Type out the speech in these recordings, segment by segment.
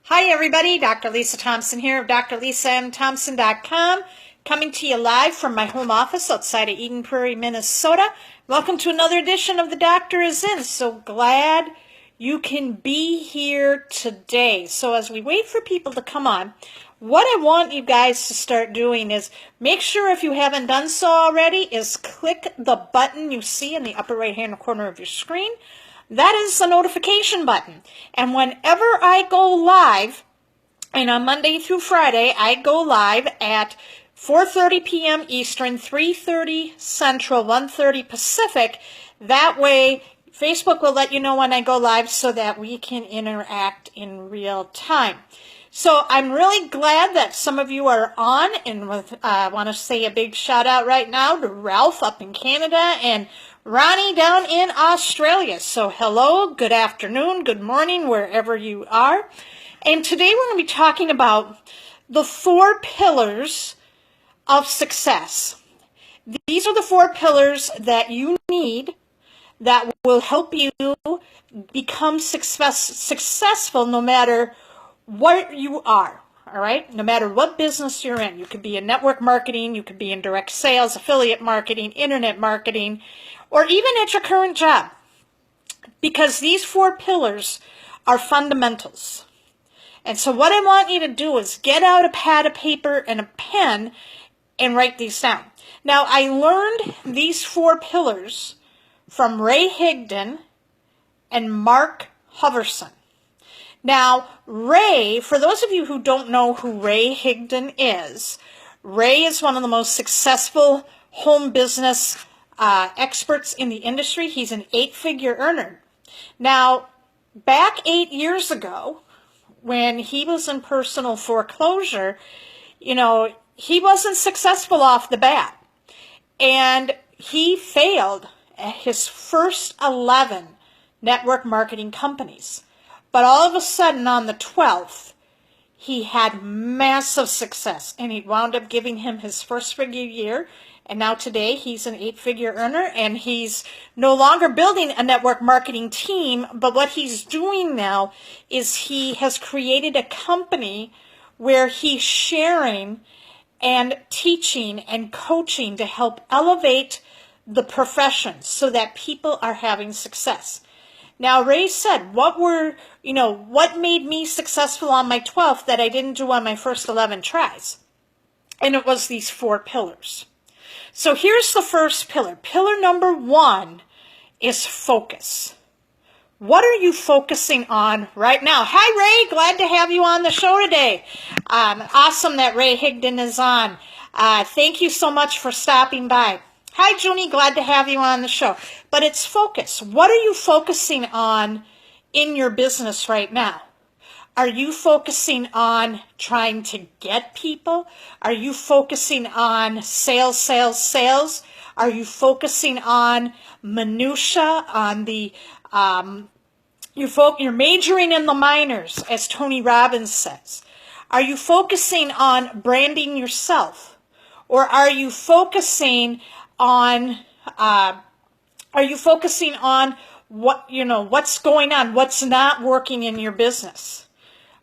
Hi everybody, Dr. Lisa Thompson here of drlisamthompson.com, coming to you live from my home office outside of Eden Prairie, Minnesota. Welcome to another edition of The Doctor Is In. So glad you can be here today. So as we wait for people to come on, what I want you guys to start doing is make sure, if you haven't done so already, is click the button you see in the upper right hand corner of your screen. That is the notification button. And whenever I go live, and on Monday through Friday, I go live at 4:30 p.m. Eastern, 3:30 Central, 1:30 Pacific. That way, Facebook will let you know when I go live so that we can interact in real time. So I'm really glad that some of you are on, and I want to say a big shout out right now to Ralph up in Canada and Ronnie down in Australia. So hello, good afternoon, good morning, wherever you are. And today we're going to be talking about the 4 pillars of success. These are the 4 pillars that you need that will help you become successful no matter what you are. All right, no matter what business you're in. You could be in network marketing, you could be in direct sales, affiliate marketing, internet marketing, or even at your current job. Because these 4 pillars are fundamentals. And so what I want you to do is get out a pad of paper and a pen and write these down. Now, I learned these 4 pillars from Ray Higdon and Mark Hoverson. Now, Ray, for those of you who don't know who Ray Higdon is, Ray is one of the most successful home business experts in the industry. He's an 8-figure earner. Now, back 8 years ago, when he was in personal foreclosure, he wasn't successful off the bat. And he failed at his first 11 network marketing companies. But all of a sudden, on the 12th, he had massive success, and he wound up giving him his first figure year. And now today, he's an 8-figure earner, and he's no longer building a network marketing team. But what he's doing now is he has created a company where he's sharing and teaching and coaching to help elevate the profession so that people are having success. Now, Ray said, what made me successful on my 12th that I didn't do on my first 11 tries? And it was these 4 pillars. So here's the first pillar. Pillar number 1 is focus. What are you focusing on right now? Hi, Ray. Glad to have you on the show today. Awesome that Ray Higdon is on. Thank you so much for stopping by. Hi, Junie. Glad to have you on the show. But it's focus. What are you focusing on in your business right now? Are you focusing on trying to get people? Are you focusing on sales, sales, sales? Are you focusing on minutia, on the you're majoring in the minors, as Tony Robbins says? Are you focusing on branding yourself? Or are you focusing on what's going on, what's not working in your business?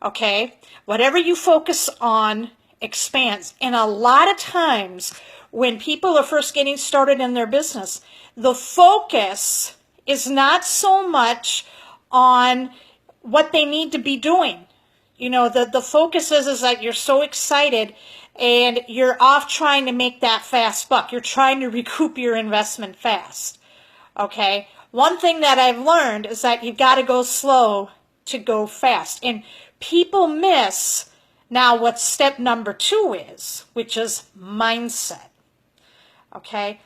Okay, whatever you focus on expands. And a lot of times when people are first getting started in their business, the focus is not so much on what they need to be doing. The focus is that you're so excited and you're off trying to make that fast buck. You're trying to recoup your investment fast. Okay? One thing that I've learned is that you've got to go slow to go fast. And people miss now what step number 2 is, which is mindset. Okay?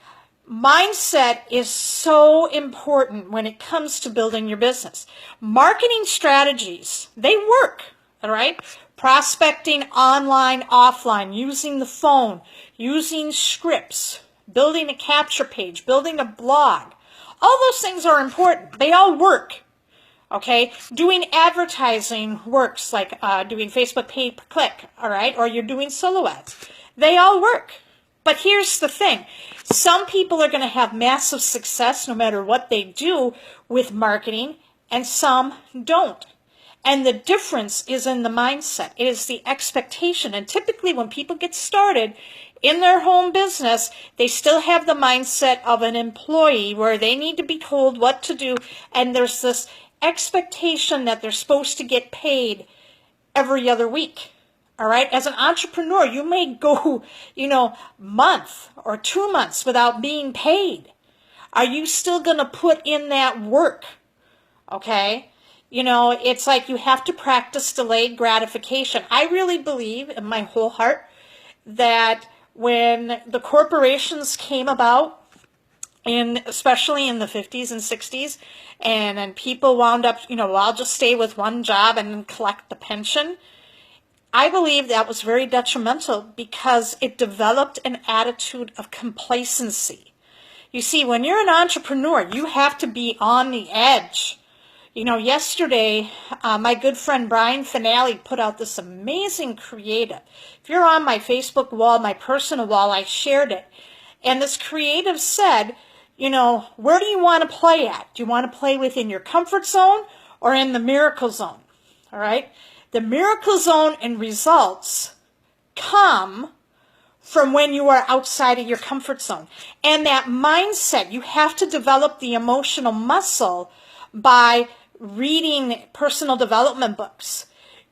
Mindset is so important when it comes to building your business. Marketing strategies, they work. All right? Prospecting online, offline, using the phone, using scripts, building a capture page, building a blog. All those things are important. They all work. Okay? Doing advertising works, like doing Facebook pay-per-click, all right? Or you're doing solo ads. They all work. But here's the thing. Some people are going to have massive success no matter what they do with marketing, and some don't. And the difference is in the mindset. It is the expectation. And typically when people get started in their home business, they still have the mindset of an employee where they need to be told what to do. And there's this expectation that they're supposed to get paid every other week. All right. As an entrepreneur, you may go, month or 2 months without being paid. Are you still going to put in that work? Okay. It's like you have to practice delayed gratification. I really believe in my whole heart that when the corporations came about, especially in the 50s and 60s, and then people wound up, I'll just stay with one job and then collect the pension. I believe that was very detrimental because it developed an attitude of complacency. You see, when you're an entrepreneur, you have to be on the edge. Yesterday, my good friend Brian Finale put out this amazing creative. If you're on my Facebook wall, my personal wall, I shared it. And this creative said, where do you want to play at? Do you want to play within your comfort zone or in the miracle zone? All right? The miracle zone and results come from when you are outside of your comfort zone. And that mindset, you have to develop the emotional muscle by reading personal development books,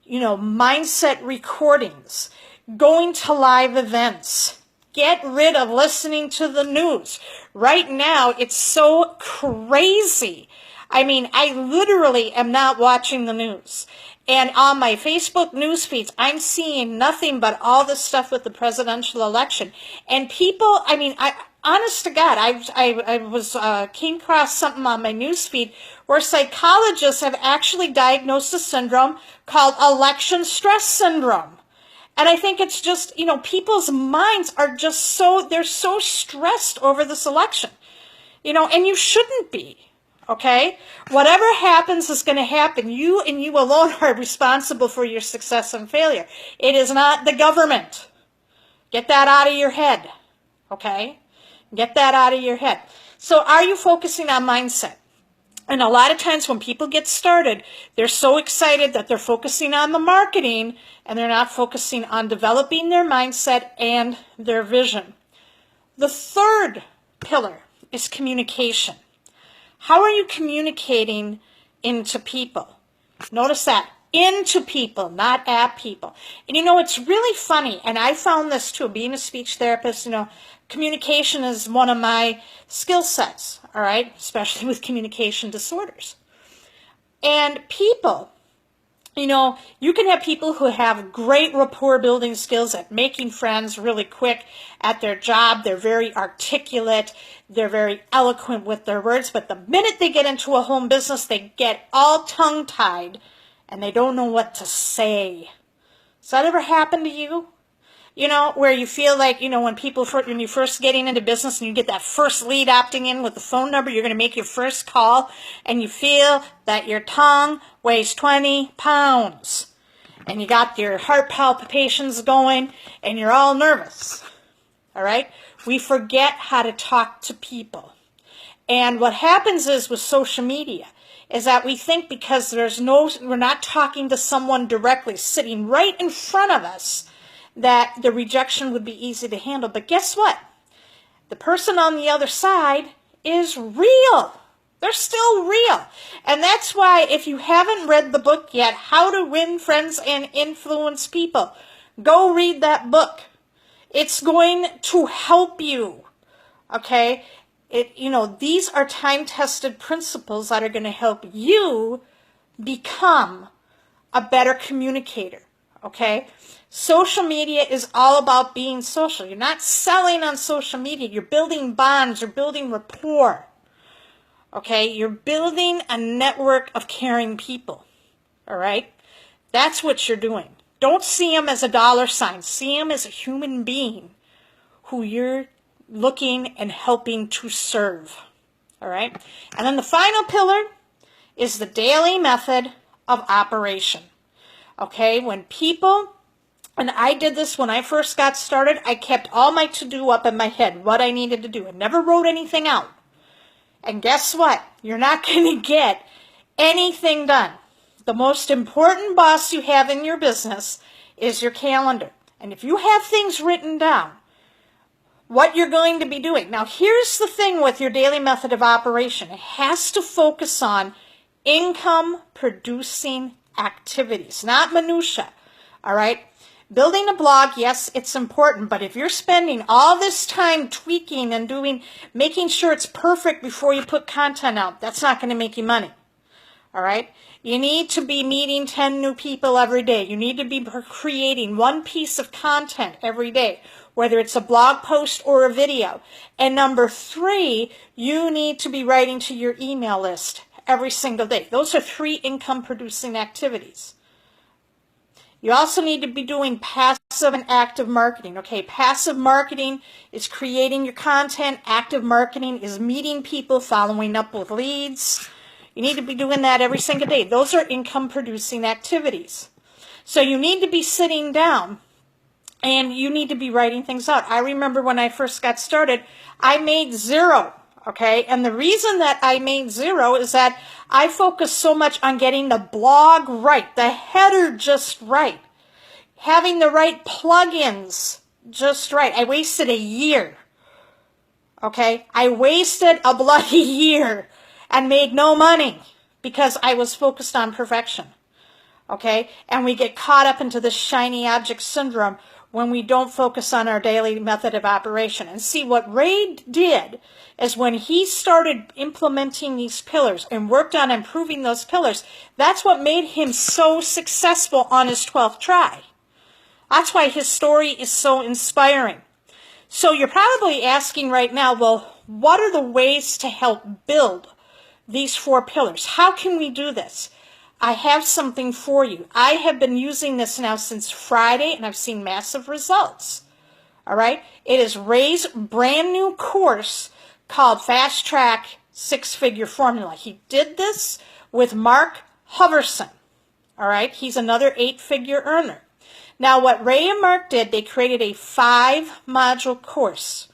mindset recordings, going to live events. Get rid of listening to the news. Right now, it's so crazy. I mean, I literally am not watching the news. And on my Facebook news feeds, I'm seeing nothing but all this stuff with the presidential election. And people, honest to God, I came across something on my news feed where psychologists have actually diagnosed a syndrome called election stress syndrome. And I think it's just, people's minds are just they're so stressed over this election, and you shouldn't be, okay? Whatever happens is going to happen. You and you alone are responsible for your success and failure. It is not the government. Get that out of your head, okay? Get that out of your head. So are you focusing on mindset? And a lot of times when people get started, they're so excited that they're focusing on the marketing and they're not focusing on developing their mindset and their vision. The third pillar is communication. How are you communicating into people? Notice that. Into people, not at people. And it's really funny, and I found this too, being a speech therapist, communication is one of my skill sets, all right, especially with communication disorders. And people, you can have people who have great rapport building skills at making friends really quick at their job. They're very articulate. They're very eloquent with their words. But the minute they get into a home business, they get all tongue-tied and they don't know what to say. Does that ever happen to you? Where you feel like, when you're first getting into business and you get that first lead opting in with the phone number, you're going to make your first call, and you feel that your tongue weighs 20 pounds. And you got your heart palpitations going, and you're all nervous. All right? We forget how to talk to people. And what happens is with social media, is that we think because we're not talking to someone directly sitting right in front of us, that the rejection would be easy to handle. But guess what? The person on the other side is real. They're still real. And that's why if you haven't read the book yet, How to Win Friends and Influence People, go read that book. It's going to help you. Okay? These are time-tested principles that are going to help you become a better communicator. Okay? Social media is all about being social. You're not selling on social media. You're building bonds. You're building rapport. Okay? You're building a network of caring people. All right? That's what you're doing. Don't see them as a dollar sign. See them as a human being who you're looking and helping to serve. All right? And then the final pillar is the daily method of operation. Okay? When people... And I did this when I first got started. I kept all my to-do up in my head, what I needed to do. I never wrote anything out. And guess what? You're not going to get anything done the most important boss you have in your business is your calendar. And if you have things written down, what you're going to be doing. Now, here's the thing with your daily method of operation. It has to focus on income-producing activities, not minutia, all right? Building a blog, yes, it's important, but if you're spending all this time tweaking and making sure it's perfect before you put content out, that's not going to make you money, all right? You need to be meeting 10 new people every day. You need to be creating one piece of content every day, whether it's a blog post or a video. And number 3, you need to be writing to your email list every single day. Those are 3 income-producing activities. You also need to be doing passive and active marketing. Okay, passive marketing is creating your content. Active marketing is meeting people, following up with leads. You need to be doing that every single day. Those are income-producing activities. So you need to be sitting down and you need to be writing things out. I remember when I first got started, I made 0. Okay, and the reason that I made 0 is that I focused so much on getting the blog right, the header just right, having the right plugins just right. I wasted a year. Okay, I wasted a bloody year and made no money because I was focused on perfection. Okay, and we get caught up into this shiny object syndrome when we don't focus on our daily method of operation. And see, what Ray did is when he started implementing these pillars and worked on improving those pillars, that's what made him so successful on his 12th try. That's why his story is so inspiring. So you're probably asking right now, well, what are the ways to help build these 4 pillars? How can we do this? I have something for you. I have been using this now since Friday, and I've seen massive results. All right? It is Ray's brand new course called Fast Track 6-Figure Formula. He did this with Mark Hoverson. All right? He's another 8-figure earner. Now, what Ray and Mark did, they created a 5-module course.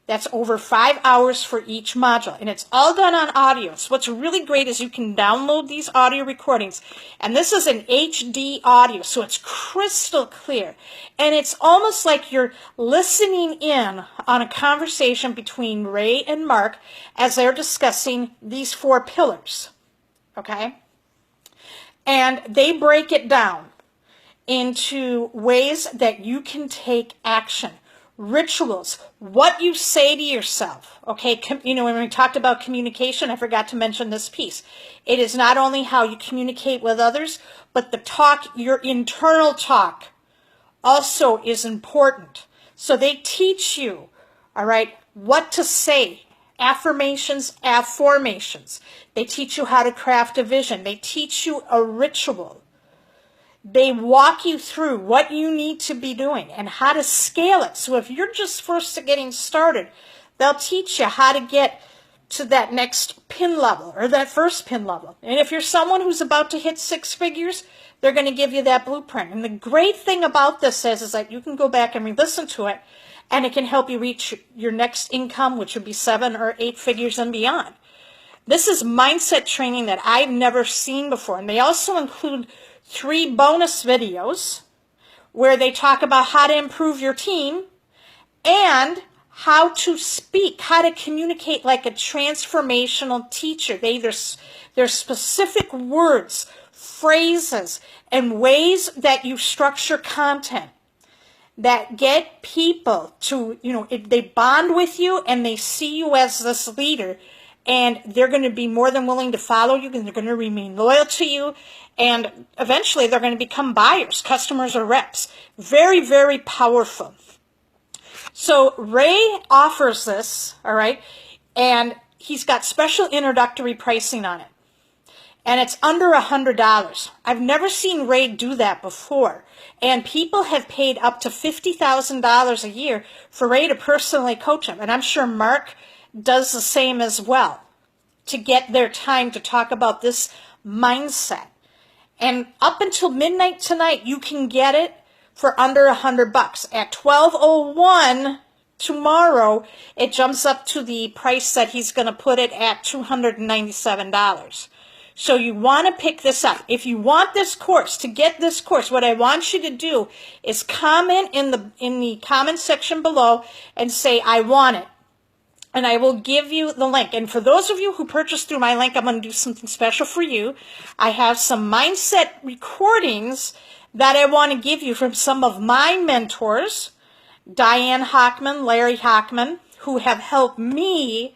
That's over 5 hours for each module, and it's all done on audio. So what's really great is you can download these audio recordings, and this is an HD audio, so it's crystal clear. And it's almost like you're listening in on a conversation between Ray and Mark as they're discussing these 4 pillars, okay? And they break it down into ways that you can take action. Rituals, what you say to yourself, okay? You know, when we talked about communication, I forgot to mention this piece. It is not only how you communicate with others, but the talk, your internal talk, also is important. So they teach you, all right, what to say, affirmations, afformations. They teach you how to craft a vision. They teach you a ritual. They walk you through what you need to be doing and how to scale it. So if you're just first getting started, they'll teach you how to get to that next pin level or that first pin level. And if you're someone who's about to hit 6 figures, they're going to give you that blueprint. And the great thing about this is that you can go back and re-listen to it, and it can help you reach your next income, which would be 7 or 8 figures and beyond. This is mindset training that I've never seen before. And they also include 3 bonus videos where they talk about how to improve your team and how to speak, how to communicate like a transformational teacher. There's specific words, phrases, and ways that you structure content that get people to, you know, they bond with you and they see you as this leader, and they're going to be more than willing to follow you, and they're going to remain loyal to you, and eventually they're going to become buyers, customers, or reps. Very, very powerful. So Ray offers this, all right, and he's got special introductory pricing on it. And it's under $100. I've never seen Ray do that before. And people have paid up to $50,000 a year for Ray to personally coach them. And I'm sure Mark does the same as well to get their time to talk about this mindset. And up until midnight tonight, you can get it for under $100. At 12:01 tomorrow, it jumps up to the price that he's going to put it at, $297. So you want to pick this up. If you want this course, to get this course, what I want you to do is comment in the comment section below and say, I want it. And I will give you the link. And for those of you who purchased through my link, I'm going to do something special for you. I have some mindset recordings that I want to give you from some of my mentors, Diane Hockman, Larry Hockman, who have helped me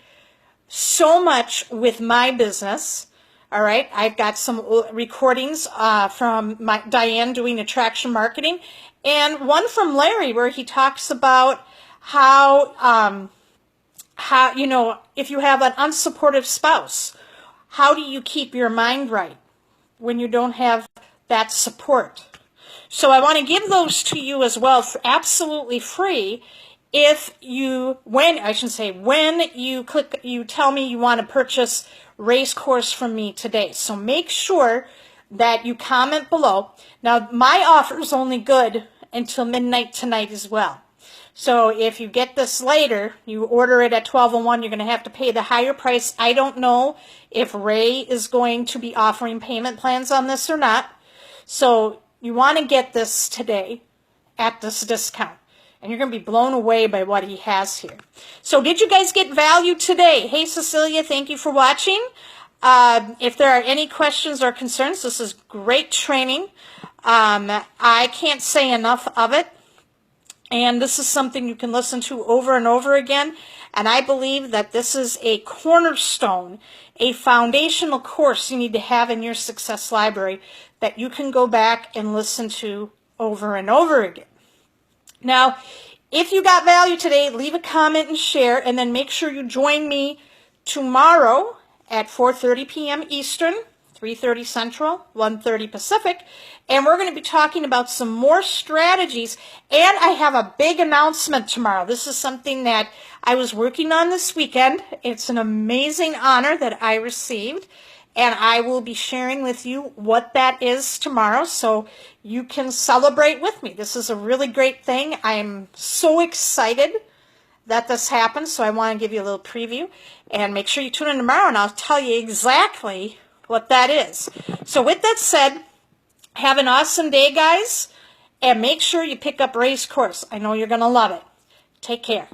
so much with my business. All right, I've got some recordings from Diane doing attraction marketing, and one from Larry where he talks about how if you have an unsupportive spouse, how do you keep your mind right when you don't have that support? So I want to give those to you as well for absolutely free. When you tell me you want to purchase Race Course from me today. So make sure that you comment below. Now, my offer is only good until midnight tonight as well. So if you get this later, you order it at 12:01, you're going to have to pay the higher price. I don't know if Ray is going to be offering payment plans on this or not. So you want to get this today at this discount. And you're going to be blown away by what he has here. So did you guys get value today? Hey, Cecilia, thank you for watching. If there are any questions or concerns, this is great training. I can't say enough of it. And this is something you can listen to over and over again. And I believe that this is a cornerstone, a foundational course you need to have in your success library that you can go back and listen to over and over again. Now, if you got value today, leave a comment and share, and then make sure you join me tomorrow at 4:30 p.m. Eastern, 3:30 Central, 1:30 Pacific, and we're going to be talking about some more strategies, and I have a big announcement tomorrow. This is something that I was working on this weekend. It's an amazing honor that I received, and I will be sharing with you what that is tomorrow so you can celebrate with me. This is a really great thing. I'm so excited that this happened, so I want to give you a little preview. And make sure you tune in tomorrow, and I'll tell you exactly what that is. So with that said, have an awesome day, guys, and make sure you pick up Ray's course. I know you're going to love it. Take care.